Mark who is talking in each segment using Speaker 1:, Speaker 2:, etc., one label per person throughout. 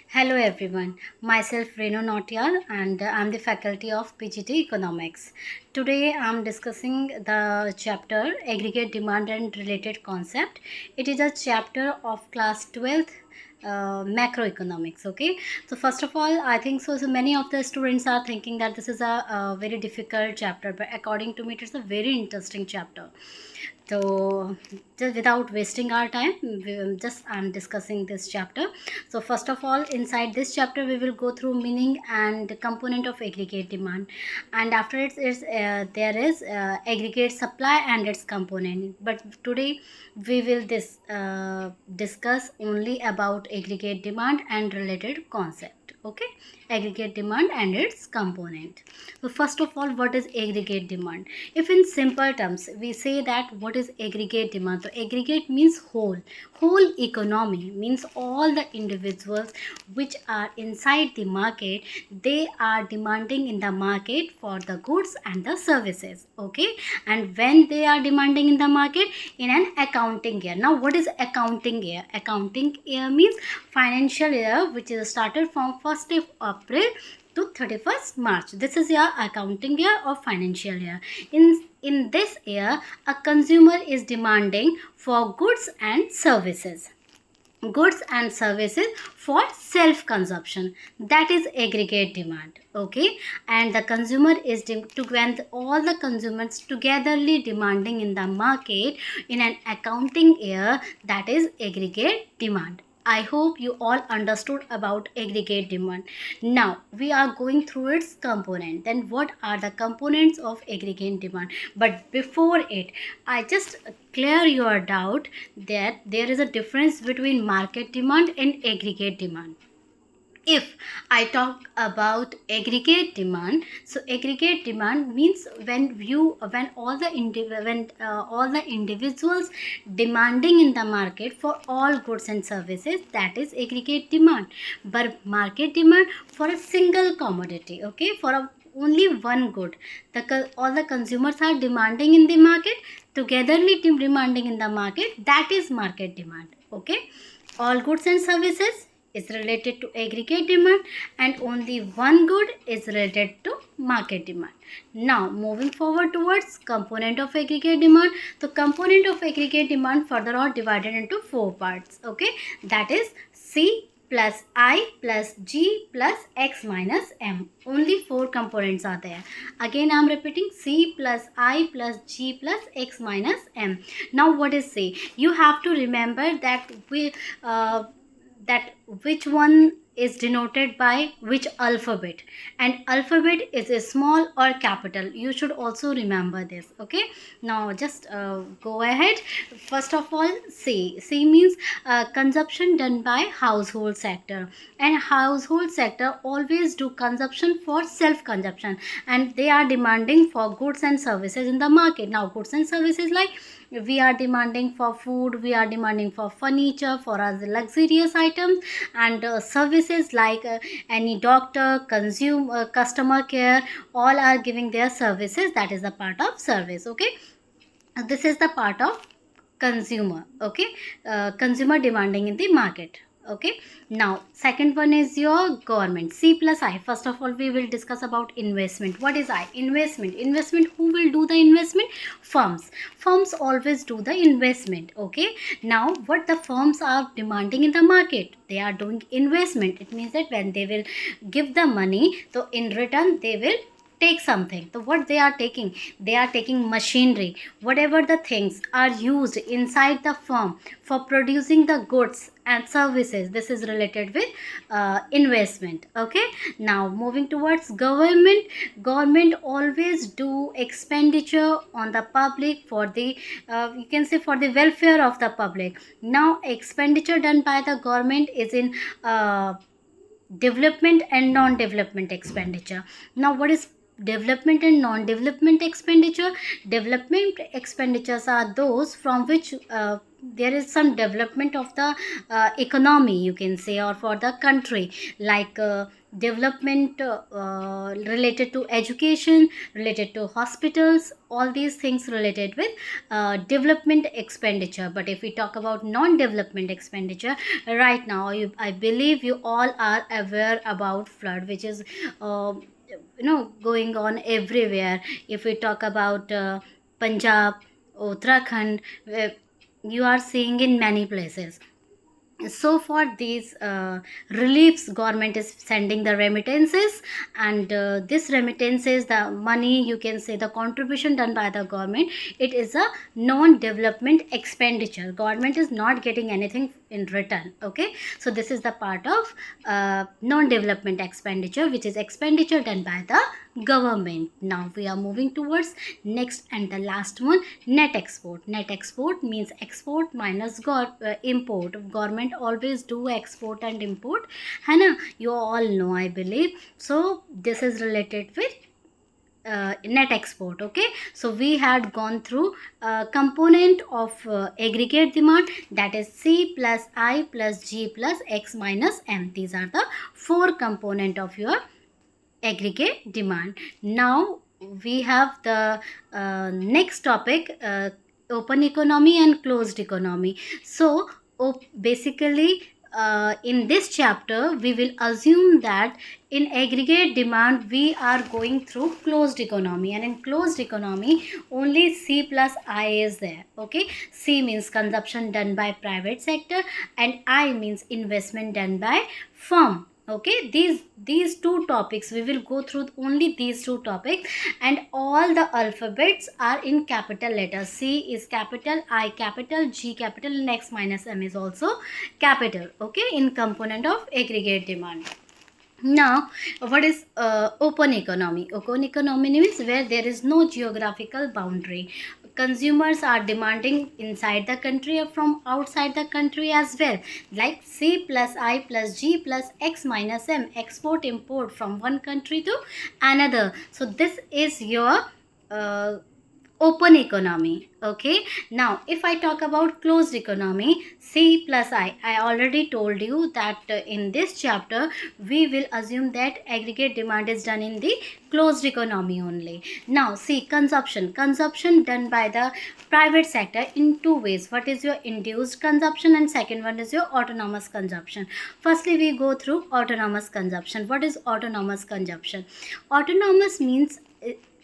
Speaker 1: Hello everyone, myself Renu Nautiyal and I'm the faculty of PGT Economics. Today I'm discussing the chapter Aggregate Demand and Related Concept. It is a chapter of class 12th macroeconomics. Okay, so first of all I think so many of the students are thinking that this is a very difficult chapter, but according to me it is a very interesting chapter. So just without wasting our time, I'm discussing this chapter. So first of all, inside this chapter we will go through meaning and component of aggregate demand, and after it is there is aggregate supply and its component. But today we will discuss only about aggregate demand and related concept. Okay, aggregate demand and its component. So first of all, what is aggregate demand? If in simple terms we say that what is aggregate demand, so aggregate means whole economy, means all the individuals which are inside the market, they are demanding in the market for the goods and the services. Okay, and when they are demanding in the market in an accounting year. Now what is accounting year? Accounting year means financial year which is started from 1st of April to 31st March. This is your accounting year or financial year. In this year, a consumer is demanding for goods and services. Goods and services for self consumption, that is aggregate demand. Okay, and the consumer is to when all the consumers togetherly demanding in the market in an accounting year, that is aggregate demand. I hope you all understood about aggregate demand. Now we are going through its component. Then what are the components of aggregate demand? But before it, I just clear your doubt that there is a difference between market demand and aggregate demand. If I talk about aggregate demand, so aggregate demand means when all the individuals demanding in the market for all goods and services, that is aggregate demand. But market demand for a single commodity, okay, for only one good, all the consumers are demanding in the market, togetherly demanding in the market, that is market demand. Okay, all goods and services is related to aggregate demand and only one good is related to market demand. Now moving forward towards component of aggregate demand. The component of aggregate demand further are divided into four parts. Okay, that is C plus I plus G plus X minus M. Only four components are there. Again I am repeating, C plus I plus G plus X minus M. Now what is C? You have to remember that which one is denoted by which alphabet, and alphabet is a small or capital. You should also remember this. Okay, now just go ahead. First of all, C means consumption done by household sector, and household sector always do consumption for self consumption, and they are demanding for goods and services in the market. Now goods and services, like we are demanding for food, we are demanding for furniture, for our luxurious items, and services like any doctor, customer care, all are giving their services. That is the part of service. Okay, this is the part of consumer. Okay, consumer demanding in the market. Okay, now second one is your government, C plus I. First of all we will discuss about investment. What is I? Investment, who will do the investment? Firms always do the investment. Okay, now what the firms are demanding in the market? They are doing investment. It means that when they will give the money, so in return they will take something. So what they are taking? They are taking machinery, whatever the things are used inside the firm for producing the goods and services. This is related with investment. Okay, now moving towards government always do expenditure on the public for the you can say for the welfare of the public. Now expenditure done by the government is in development and non-development expenditure. Now what is development and non-development expenditure? Development expenditures are those from which there is some development of the economy, you can say, or for the country, like development related to education, related to hospitals, all these things related with development expenditure. But if we talk about non-development expenditure, right now I believe you all are aware about flood, which is going on everywhere. If we talk about Punjab, Uttarakhand, where you are seeing in many places. So for these reliefs, government is sending the remittances, and this remittances, the money, you can say the contribution done by the government, it is a non-development expenditure. Government is not getting anything in return. Okay, so this is the part of non-development expenditure, which is expenditure done by the government. Now we are moving towards next and the last one, net export. Net export means export minus import. Government always do export and import, है ना, you all know, I believe. So this is related with net export. Okay, so we had gone through component of aggregate demand, that is C plus I plus G plus X minus M. These are the 4 component of your aggregate demand. Now we have the next topic, open economy and closed economy. So basically in this chapter we will assume that in aggregate demand we are going through closed economy, and in closed economy only C plus I is there. Okay, C means consumption done by private sector and I means investment done by firm. Okay, these 2 topics we will go through, only these 2 topics, and all the alphabets are in capital letters. C is capital, I capital, G capital, and X minus M is also capital. Okay, in component of aggregate demand. Now what is open economy? Open economy means where there is no geographical boundary. Consumers are demanding inside the country or from outside the country as well, like C plus I plus G plus X minus M, export import from one country to another. So this is your open economy. Okay, now if I talk about closed economy, C plus I already told you that in this chapter we will assume that aggregate demand is done in the closed economy only. Now see, consumption done by the private sector in 2 ways. What is your induced consumption, and second one is your autonomous consumption. Firstly we go through autonomous consumption. What is autonomous consumption? Autonomous means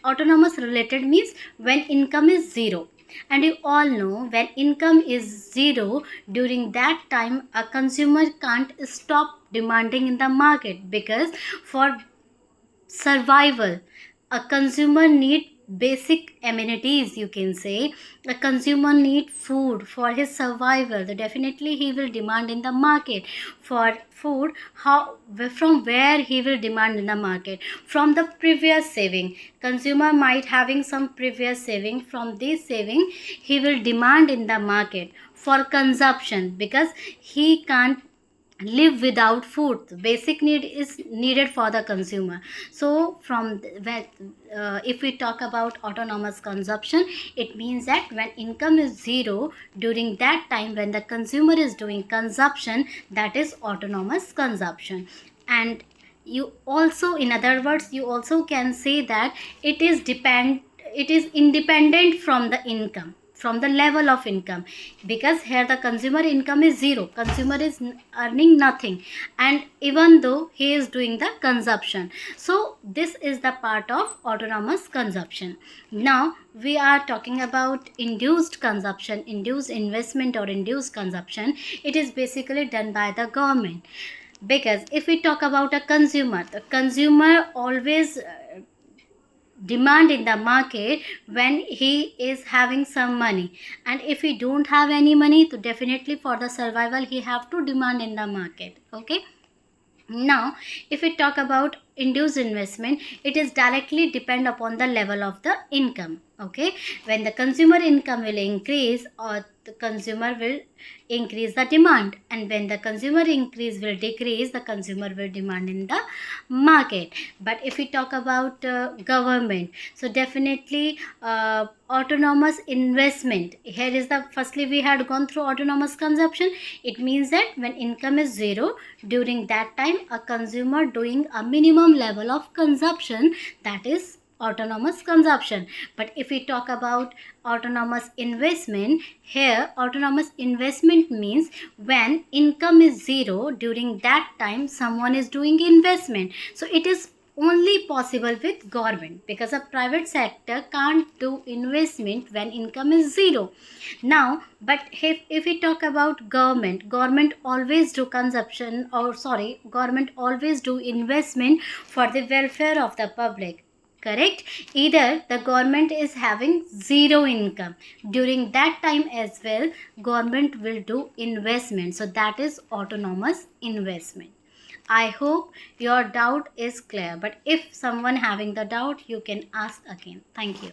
Speaker 1: autonomous related means when income is 0, and you all know when income is 0, during that time a consumer can't stop demanding in the market, because for survival a consumer need basic amenities, you can say. A consumer need food for his survival, so definitely he will demand in the market for food. How, from where he will demand in the market? From the previous saving. Consumer might having some previous saving, from this saving he will demand in the market for consumption, because he can't live without food. The basic need is needed for the consumer. So from if we talk about autonomous consumption, it means that when income is 0, during that time when the consumer is doing consumption, that is autonomous consumption. And you also, in other words, you also can say that it is independent from the income, from the level of income, because here the consumer income is 0, consumer is earning nothing, and even though he is doing the consumption. So this is the part of autonomous consumption. Now we are talking about induced consumption, induced investment or induced consumption. It is basically done by the government, because if we talk about a consumer, the consumer always demand in the market when he is having some money, and if he don't have any money, so definitely for the survival he have to demand in the market. Okay, now if we talk about induced investment, it is directly depend upon the level of the income. Okay, when the consumer income will increase, or the consumer will increase the demand, and when the consumer increase will decrease, the consumer will demand in the market. But if we talk about government, so definitely autonomous investment, here is the firstly we had gone through autonomous consumption. It means that when income is zero, during that time a consumer doing a minimum level of consumption, that is autonomous consumption. But if we talk about autonomous investment, here autonomous investment means when income is zero, during that time someone is doing investment. So it is only possible with government, because a private sector can't do investment when income is zero. Now, but if we talk about government always do consumption, or sorry, government always do investment for the welfare of the public. Correct? Either the government is having zero income, during that time as well government will do investment. So that is autonomous investment. I hope your doubt is clear, but if someone having the doubt, you can ask again. Thank you.